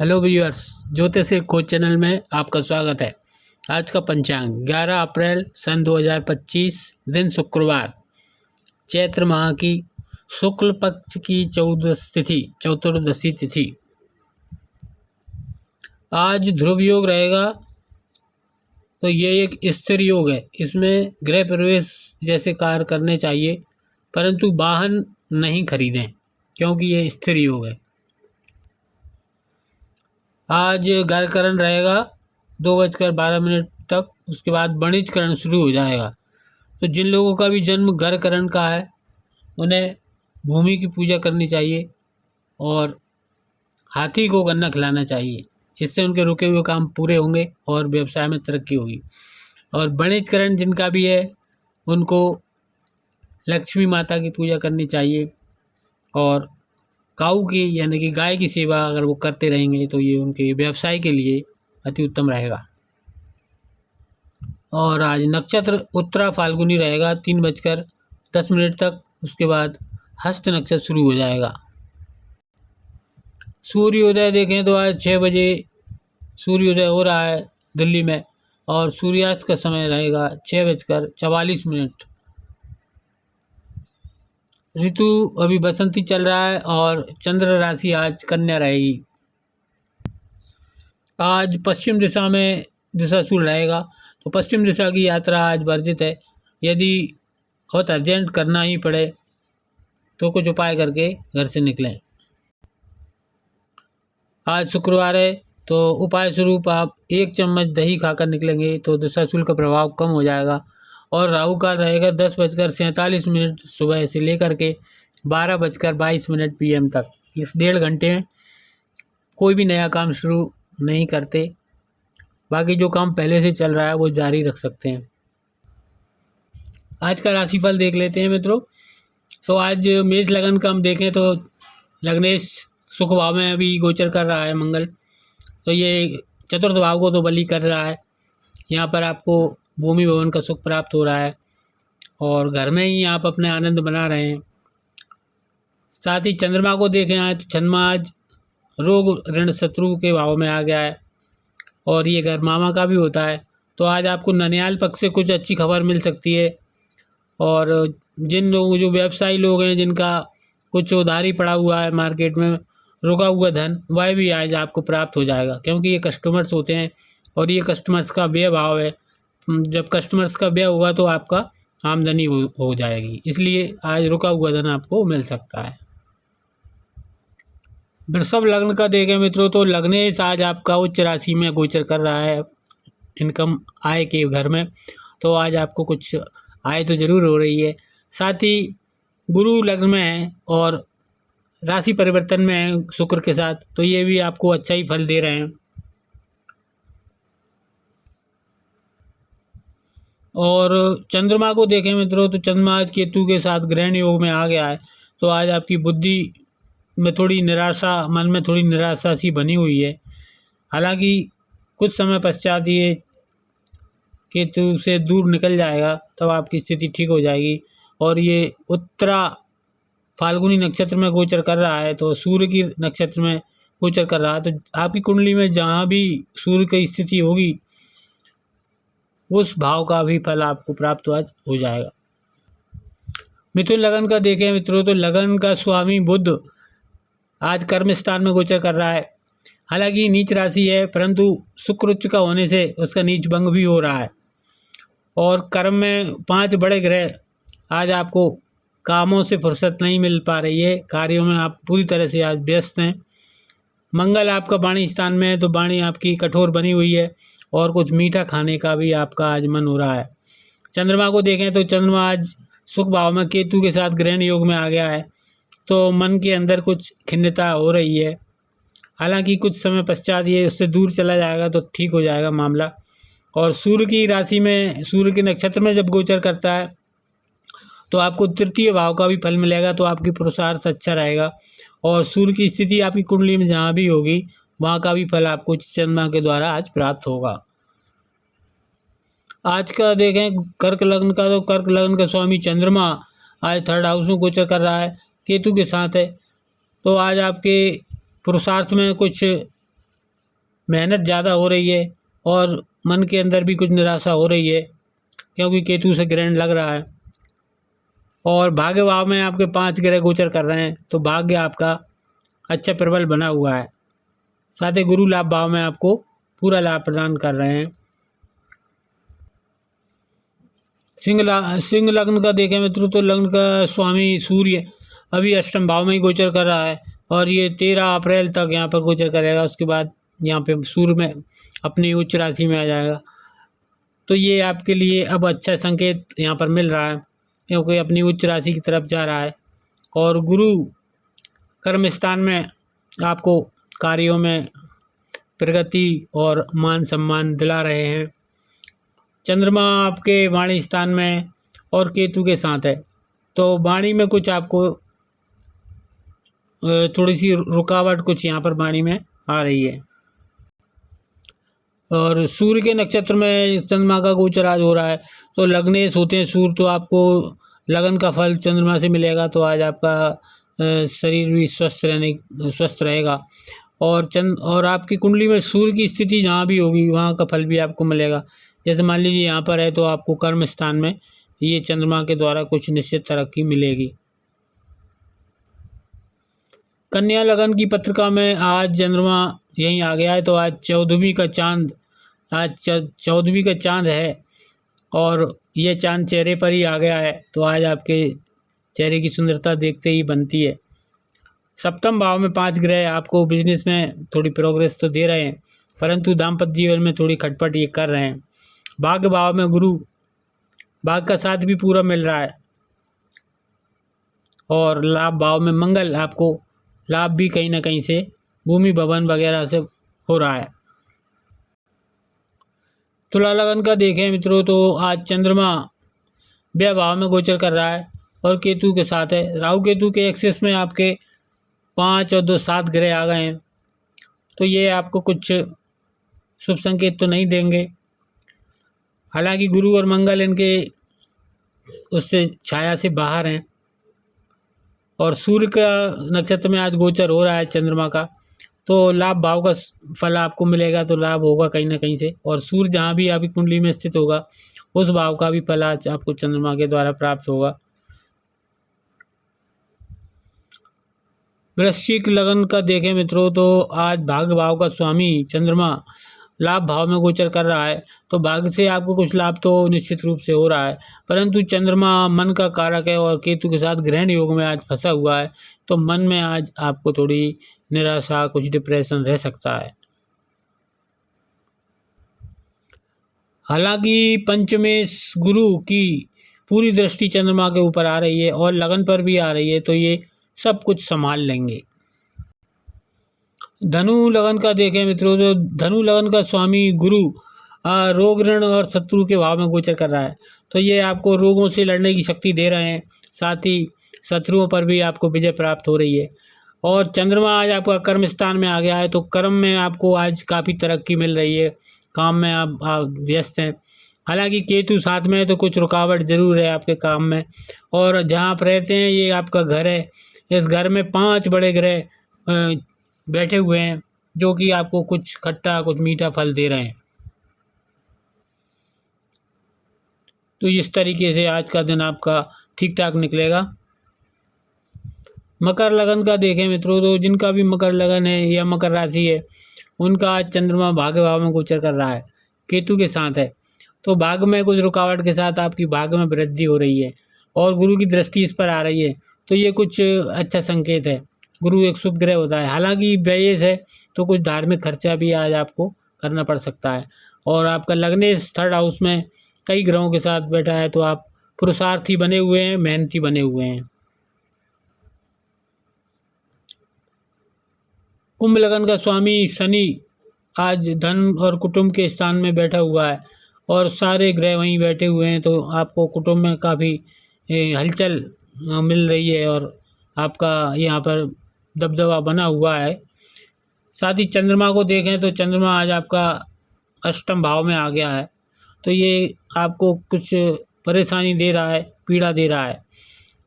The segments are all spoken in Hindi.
हेलो व्यूअर्स, ज्योतिष खोज चैनल में आपका स्वागत है। आज का पंचांग 11 अप्रैल सन 2025, दिन शुक्रवार, चैत्र माह की शुक्ल पक्ष की चतुर्दशी तिथि। आज ध्रुव योग रहेगा। तो ये एक स्थिर योग है। इसमें गृह प्रवेश जैसे कार्य करने चाहिए, परंतु वाहन नहीं खरीदें क्योंकि ये स्थिर योग है। आज गर्करण रहेगा 2:12 तक। उसके बाद वणिजकरण शुरू हो जाएगा। तो जिन लोगों का भी जन्म गर्करण का है उन्हें भूमि की पूजा करनी चाहिए और हाथी को गन्ना खिलाना चाहिए। इससे उनके रुके हुए काम पूरे होंगे और व्यवसाय में तरक्की होगी। और वणिजकरण जिनका भी है उनको लक्ष्मी माता की पूजा करनी चाहिए और काऊ की यानी कि गाय की सेवा अगर वो करते रहेंगे तो ये उनके व्यवसाय के लिए अति उत्तम रहेगा। और आज नक्षत्र उत्तरा फाल्गुनी रहेगा 3:10 तक। उसके बाद हस्त नक्षत्र शुरू हो जाएगा। सूर्योदय देखें तो आज 6 बजे सूर्योदय हो रहा है दिल्ली में और सूर्यास्त का समय रहेगा 6:44। ऋतु अभी बसंती चल रहा है और चंद्र राशि आज कन्या रहेगी। आज पश्चिम दिशा में दिशाशूल रहेगा। तो पश्चिम दिशा की यात्रा आज वर्जित है। यदि बहुत अर्जेंट करना ही पड़े तो कुछ उपाय करके घर से निकलें। आज शुक्रवार है तो उपाय स्वरूप आप 1 चम्मच दही खाकर निकलेंगे तो दिशाशूल का प्रभाव कम हो जाएगा। और राहु काल रहेगा 10:47 सुबह से लेकर के 12:22 PM तक। इस 1.5 घंटे में कोई भी नया काम शुरू नहीं करते। बाकी जो काम पहले से चल रहा है वो जारी रख सकते हैं। आज का राशिफल देख लेते हैं मित्रों। तो आज मेष लगन का हम देखें तो लग्नेश सुख भाव में अभी गोचर कर रहा है मंगल। तो ये चतुर्थ भाव को तो बली कर रहा है। यहाँ पर आपको भूमि भवन का सुख प्राप्त हो रहा है और घर में ही आप अपने आनंद बना रहे हैं। साथ ही चंद्रमा को देखें आए तो चंद्रमा आज रोग ऋण शत्रु के भाव में आ गया है और ये घर मामा का भी होता है। तो आज आपको ननिहाल पक्ष से कुछ अच्छी खबर मिल सकती है। और जिन लोग जो व्यवसायी लोग हैं जिनका कुछ उधारी पड़ा हुआ है मार्केट में, रुका हुआ धन, वह भी आज आपको प्राप्त हो जाएगा क्योंकि ये कस्टमर्स होते हैं और ये कस्टमर्स का व्यय भाव है। जब कस्टमर्स का व्यय होगा तो आपका आमदनी हो जाएगी। इसलिए आज रुका हुआ धन आपको मिल सकता है। वृषभ लग्न का देखें मित्रों तो लग्नेश आज आपका उच्च राशि में गोचर कर रहा है इनकम आय के घर में। तो आज आपको कुछ आय तो जरूर हो रही है। साथ ही गुरु लग्न में है और राशि परिवर्तन में है शुक्र के साथ, तो ये भी आपको अच्छा ही फल दे रहे हैं। और चंद्रमा को देखें मित्रों तो चंद्रमा आज केतु के साथ ग्रहण योग में आ गया है। तो आज आपकी बुद्धि में थोड़ी निराशा, मन में थोड़ी निराशा सी बनी हुई है। हालांकि कुछ समय पश्चात ये केतु से दूर निकल जाएगा तब आपकी स्थिति ठीक हो जाएगी। और ये उत्तरा फाल्गुनी नक्षत्र में गोचर कर रहा है तो सूर्य की नक्षत्र में गोचर कर रहा है। तो आपकी कुंडली में जहाँ भी सूर्य की स्थिति होगी उस भाव का भी फल आपको प्राप्त आज हो जाएगा। मिथुन लगन का देखें मित्रों तो लगन का स्वामी बुध आज कर्म स्थान में गोचर कर रहा है। हालांकि नीच राशि है परंतु शुक्र उच्च का होने से उसका नीच भंग भी हो रहा है। और कर्म में 5 बड़े ग्रह आज आपको कामों से फुर्सत नहीं मिल पा रही है। कार्यों में आप पूरी तरह से आज व्यस्त हैं। मंगल आपका वाणी स्थान में है तो वाणी आपकी कठोर बनी हुई है और कुछ मीठा खाने का भी आपका आज मन हो रहा है। चंद्रमा को देखें तो चंद्रमा आज सुख भाव में केतु के साथ ग्रहण योग में आ गया है। तो मन के अंदर कुछ खिन्नता हो रही है। हालांकि कुछ समय पश्चात ये उससे दूर चला जाएगा तो ठीक हो जाएगा मामला। और सूर्य की राशि में, सूर्य के नक्षत्र में जब गोचर करता है तो आपको तृतीय भाव का भी फल मिलेगा। तो आपकी पुरुषार्थ अच्छा रहेगा और सूर्य की स्थिति आपकी कुंडली में जहाँ भी होगी वहाँ का भी फल आपको चंद्रमा के द्वारा आज प्राप्त होगा। आज का देखें कर्क लग्न का तो कर्क लग्न का स्वामी चंद्रमा आज 3rd हाउस में गोचर कर रहा है, केतु के साथ है। तो आज आपके पुरुषार्थ में कुछ मेहनत ज़्यादा हो रही है और मन के अंदर भी कुछ निराशा हो रही है, क्योंकि केतु से ग्रहण लग रहा है और भाग्य भाव में आपके 5 ग्रह गोचर कर रहे हैं, तो भाग्य आपका अच्छा प्रबल बना हुआ है। साथ ही गुरु लाभ भाव में आपको पूरा लाभ प्रदान कर रहे हैं। सिंह लग्न का देखें मित्रों तो लग्न का स्वामी सूर्य अभी अष्टम भाव में ही गोचर कर रहा है और ये 13 अप्रैल तक यहाँ पर गोचर करेगा। उसके बाद यहाँ पे सूर्य में अपनी उच्च राशि में आ जाएगा। तो ये आपके लिए अब अच्छा संकेत यहाँ पर मिल रहा है, क्योंकि अपनी उच्च राशि की तरफ जा रहा है और गुरु कर्म स्थान में आपको कार्यों में प्रगति और मान सम्मान दिला रहे हैं। चंद्रमा आपके वाणी स्थान में और केतु के साथ है, तो वाणी में कुछ आपको थोड़ी सी रुकावट कुछ यहाँ पर वाणी में आ रही है। और सूर्य के नक्षत्र में चंद्रमा का गोचर आज हो रहा है, तो लग्नेश होते हैं सूर्य, तो आपको लगन का फल चंद्रमा से मिलेगा। तो आज आपका शरीर भी स्वस्थ रहेगा और आपकी कुंडली में सूर्य की स्थिति जहाँ भी होगी वहाँ का फल भी आपको मिलेगा। जैसे मान लीजिए यहाँ पर है तो आपको कर्म स्थान में ये चंद्रमा के द्वारा कुछ निश्चित तरक्की मिलेगी। कन्या लगन की पत्रिका में आज चंद्रमा यहीं आ गया है, तो आज 14वीं का चांद है और ये चांद चेहरे पर ही आ गया है, तो आज आपके चेहरे की सुंदरता देखते ही बनती है। सप्तम भाव में 5 ग्रह आपको बिजनेस में थोड़ी प्रोग्रेस तो दे रहे हैं, परंतु दाम्पत्य जीवन में थोड़ी खटपट ये कर रहे हैं। भाग्य भाव में गुरु भाग्य का साथ भी पूरा मिल रहा है और लाभ भाव में मंगल आपको लाभ भी कहीं ना कहीं से भूमि भवन वगैरह से हो रहा है। तुला लगन का देखें मित्रों तो आज चंद्रमा व्यय भाव में गोचर कर रहा है और केतु के साथ है। राहु केतु के एक्सेस में आपके 5 और 2 7 ग्रह आ गए हैं, तो ये आपको कुछ शुभ संकेत तो नहीं देंगे। हालांकि गुरु और मंगल इनके उससे छाया से बाहर हैं और सूर्य का नक्षत्र में आज गोचर हो रहा है चंद्रमा का, तो लाभ भाव का फल आपको मिलेगा, तो लाभ होगा कहीं ना कहीं से। और सूर्य जहाँ भी आपकी कुंडली में स्थित होगा उस भाव का भी फल आज आपको चंद्रमा के द्वारा प्राप्त होगा। वृश्चिक लगन का देखें मित्रों तो आज भाग्य भाव का स्वामी चंद्रमा लाभ भाव में गोचर कर रहा है, तो भाग्य से आपको कुछ लाभ तो निश्चित रूप से हो रहा है, परंतु चंद्रमा मन का कारक है और केतु के साथ ग्रहण योग में आज फंसा हुआ है, तो मन में आज आपको थोड़ी निराशा कुछ डिप्रेशन रह सकता है। हालांकि पंचमेश गुरु की पूरी दृष्टि चंद्रमा के ऊपर आ रही है और लगन पर भी आ रही है, तो ये सब कुछ संभाल लेंगे। धनु लगन का देखें मित्रों तो धनु लगन का स्वामी गुरु रोग ऋण और शत्रु के भाव में गोचर कर रहा है, तो ये आपको रोगों से लड़ने की शक्ति दे रहे हैं, साथ ही शत्रुओं पर भी आपको विजय प्राप्त हो रही है। और चंद्रमा आज आपका कर्म स्थान में आ गया है, तो कर्म में आपको आज काफ़ी तरक्की मिल रही है, काम में आप व्यस्त हैं। हालांकि केतु साथ में है तो कुछ रुकावट ज़रूर है आपके काम में। और जहाँ आप रहते हैं ये आपका घर है, इस घर में 5 बड़े ग्रह बैठे हुए हैं जो कि आपको कुछ खट्टा कुछ मीठा फल दे रहे हैं। तो इस तरीके से आज का दिन आपका ठीक ठाक निकलेगा। मकर लगन का देखें मित्रों तो जिनका भी मकर लगन है या मकर राशि है उनका आज चंद्रमा भाग्य भाव में गोचर कर रहा है, केतु के साथ है, तो भाग्य में कुछ रुकावट के साथ आपकी भाग्य में वृद्धि हो रही है और गुरु की दृष्टि इस पर आ रही है, तो ये कुछ अच्छा संकेत है। गुरु एक शुभ ग्रह होता है, हालांकि व्ययेश है तो कुछ धार्मिक खर्चा भी आज आपको करना पड़ सकता है। और आपका लग्नेश 3rd हाउस में कई ग्रहों के साथ बैठा है, तो आप पुरुषार्थी बने हुए हैं, मेहनती बने हुए हैं। कुंभ लगन का स्वामी शनि आज धन और कुटुंब के स्थान में बैठा हुआ है और सारे ग्रह वहीं बैठे हुए हैं, तो आपको कुटुंब में काफ़ी हलचल मिल रही है और आपका यहाँ पर दबदबा बना हुआ है। साथ ही चंद्रमा को देखें तो चंद्रमा आज आपका अष्टम भाव में आ गया है, तो ये आपको कुछ परेशानी दे रहा है, पीड़ा दे रहा है।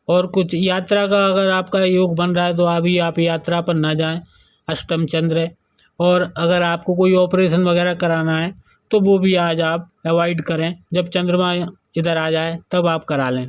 और कुछ यात्रा का अगर आपका योग बन रहा है तो अभी आप यात्रा पर ना जाएं, अष्टम चंद्र है। और अगर आपको कोई ऑपरेशन वगैरह कराना है तो वो भी आज आप अवॉइड करें, जब चंद्रमा इधर आ जाए तब आप करा लें।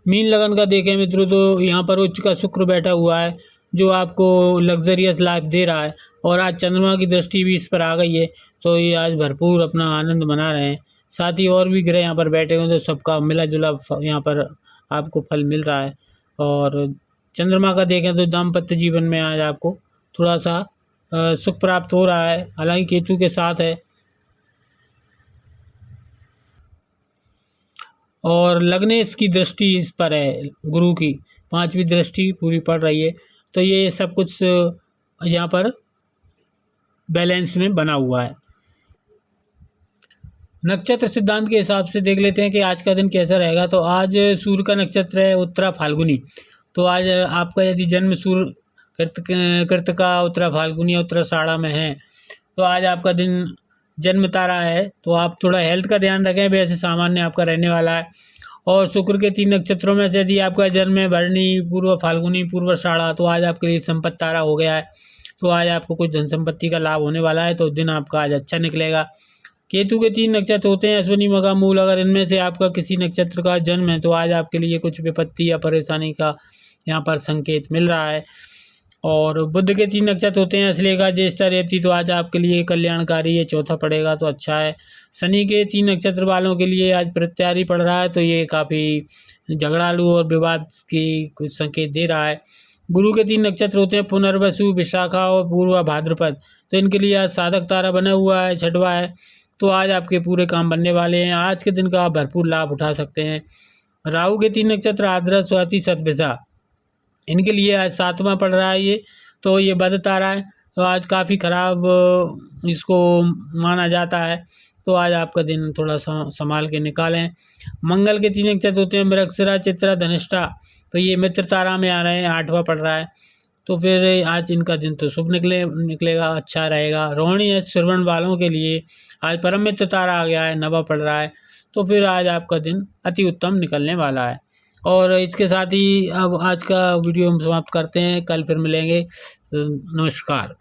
मीन लगन का देखें मित्रों तो यहाँ पर उच्च का शुक्र बैठा हुआ है, जो आपको लग्जरियस लाइफ दे रहा है, और आज चंद्रमा की दृष्टि भी इस पर आ गई है, तो ये आज भरपूर अपना आनंद मना रहे हैं। साथ ही और भी ग्रह यहाँ पर बैठे हुए, तो सबका मिला जुला यहाँ पर आपको फल मिल रहा है। और चंद्रमा का देखें तो दाम्पत्य जीवन में आज आपको थोड़ा सा सुख प्राप्त हो रहा है, हालांकि केतु के साथ है। और लग्नेश की दृष्टि इस पर है, गुरु की 5वीं दृष्टि पूरी पड़ रही है, तो ये सब कुछ यहाँ पर बैलेंस में बना हुआ है। नक्षत्र सिद्धांत के हिसाब से देख लेते हैं कि आज का दिन कैसा रहेगा। तो आज सूर्य का नक्षत्र है उत्तरा फाल्गुनी, तो आज आपका यदि जन्म सूर्य कृतिका उत्तरा फाल्गुनी या उत्तराषाढ़ा में है तो आज आपका दिन जन्म तारा है, तो आप थोड़ा हेल्थ का ध्यान रखें, वैसे सामान्य आपका रहने वाला है। और शुक्र के 3 नक्षत्रों में से यदि आपका जन्म है भरणी, पूर्व फाल्गुनी, पूर्वाषाढ़ा, तो आज आपके लिए संपत्ति तारा हो गया है, तो आज आपको कुछ धन संपत्ति का लाभ होने वाला है, तो दिन आपका आज अच्छा निकलेगा। केतु के 3 नक्षत्र होते हैं अश्विनी, मघा, मूल, अगर इनमें से आपका किसी नक्षत्र का जन्म है तो आज आपके लिए कुछ विपत्ति या परेशानी का यहाँ पर संकेत मिल रहा है। और बुध के 3 नक्षत्र होते हैं अश्लेषा, ज्येष्ठा, रेवती, तो आज आपके लिए कल्याणकारी है, चौथा पड़ेगा तो अच्छा है। शनि के 3 नक्षत्र वालों के लिए आज प्रत्यारी पड़ रहा है, तो ये काफ़ी झगड़ालू और विवाद की कुछ संकेत दे रहा है। गुरु के 3 नक्षत्र होते हैं पुनर्वसु, विशाखा और पूर्वा भाद्रपद, तो इनके लिए आज साधक तारा बना हुआ है, छठवा है, तो आज आपके पूरे काम बनने वाले हैं। आज के दिन का आप भरपूर लाभ उठा सकते हैं। राहु के 3 नक्षत्र आद्रा, स्वाति, शतभिषा, इनके लिए आज 7वां पड़ रहा है ये, तो ये बद तारा है, तो आज काफ़ी ख़राब इसको माना जाता है, तो आज आपका दिन थोड़ा सा संभाल के निकालें। मंगल के 3 नक्षत्र होते हैं मृगशिरा, चित्रा, धनिष्ठा, तो ये मित्र तारा में आ रहे हैं, 8वां पड़ रहा है, तो फिर आज इनका दिन तो शुभ निकलेगा, अच्छा रहेगा। रोहिणी है श्रवण वालों के लिए आज परम मित्र तारा आ गया है, 9वां पड़ रहा है, तो फिर आज आपका दिन अति उत्तम निकलने वाला है। और इसके साथ ही अब आज का वीडियो हम समाप्त करते हैं, कल फिर मिलेंगे। नमस्कार।